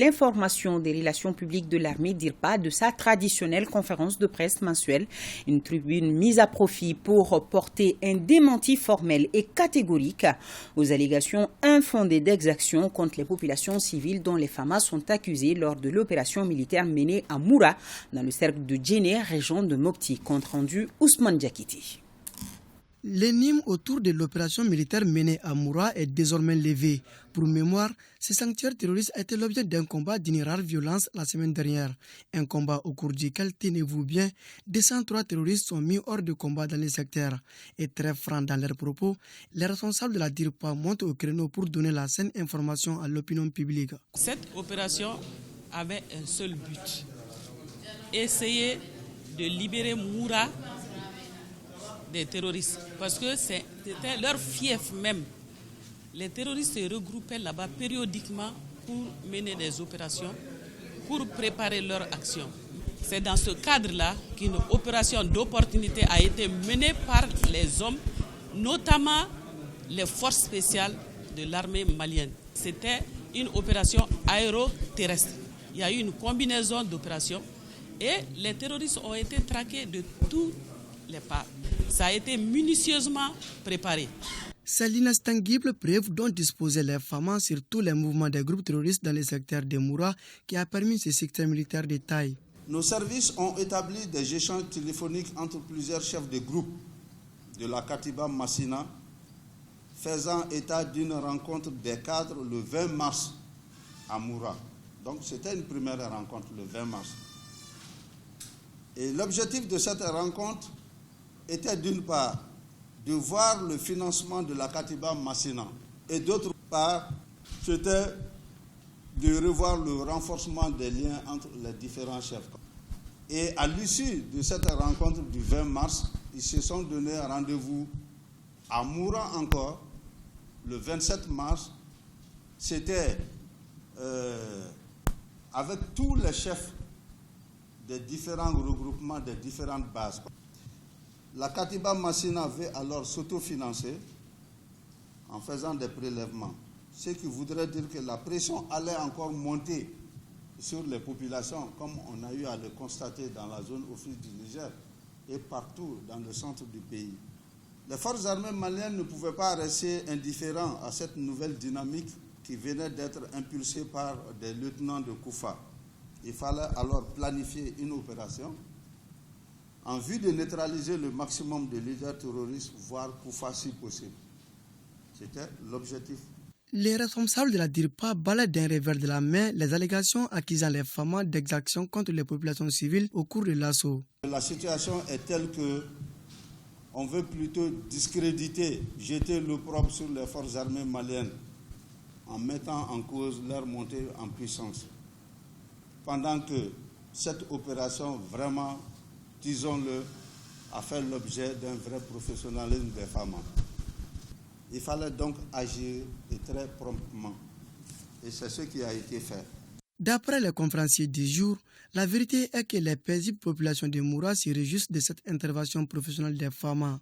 L'information des relations publiques de l'armée DIRPA de sa traditionnelle conférence de presse mensuelle, une tribune mise à profit pour porter un démenti formel et catégorique aux allégations infondées d'exactions contre les populations civiles dont les FAMA sont accusées lors de l'opération militaire menée à Moura, dans le cercle de Djenné, région de Mopti. Compte rendu Ousmane Diakité. L'énigme autour de l'opération militaire menée à Moura est désormais levée. Pour mémoire, ce sanctuaire terroriste a été l'objet d'un combat d'une rare violence la semaine dernière. Un combat au cours duquel, tenez-vous bien, 203 terroristes sont mis hors de combat dans le secteur. Et très francs dans leurs propos, les responsables de la DIRPA montent au créneau pour donner la saine information à l'opinion publique. Cette opération avait un seul but, essayer de libérer Moura des terroristes, parce que c'était leur fief même. Les terroristes se regroupaient là-bas périodiquement pour mener des opérations, pour préparer leur action. C'est dans ce cadre-là qu'une opération d'opportunité a été menée par les hommes, notamment les forces spéciales de l'armée malienne. C'était une opération aéroterrestre. Il y a eu une combinaison d'opérations et les terroristes ont été traqués de tous les parts. Ça a été minutieusement préparé. C'est l'inextinguible preuve dont disposaient les FAMA sur tous les mouvements des groupes terroristes dans le secteur de Moura qui a permis ce succès militaire de taille. Nos services ont établi des échanges téléphoniques entre plusieurs chefs de groupe de la Katiba Massina, faisant état d'une rencontre des cadres le 20 mars à Moura. Donc c'était une première rencontre le 20 mars. Et l'objectif de cette rencontre était d'une part de voir le financement de la Katiba Massina et d'autre part, c'était de revoir le renforcement des liens entre les différents chefs. Et à l'issue de cette rencontre du 20 mars, ils se sont donné un rendez-vous à Moura encore, le 27 mars. C'était avec tous les chefs des différents regroupements, des différentes bases. La Katiba Massina veut alors s'autofinancer en faisant des prélèvements, ce qui voudrait dire que la pression allait encore monter sur les populations, comme on a eu à le constater dans la zone au fil du Niger et partout dans le centre du pays. Les forces armées maliennes ne pouvaient pas rester indifférents à cette nouvelle dynamique qui venait d'être impulsée par des lieutenants de Koufa. Il fallait alors planifier une opération en vue de neutraliser le maximum de leaders terroristes, voire Koufa si possible. C'était l'objectif. Les responsables de la DIRPA balayent d'un revers de la main les allégations accusant les FAMA d'exactions contre les populations civiles au cours de l'assaut. La situation est telle que on veut plutôt discréditer, jeter l'opprobre sur les forces armées maliennes en mettant en cause leur montée en puissance. Pendant que cette opération vraiment, disons-le, a fait l'objet d'un vrai professionnalisme des FAMA. Il fallait donc agir et très promptement. Et c'est ce qui a été fait. D'après les conférenciers du jour, la vérité est que les paisibles populations de Moura se réjouissent de cette intervention professionnelle des FAMA.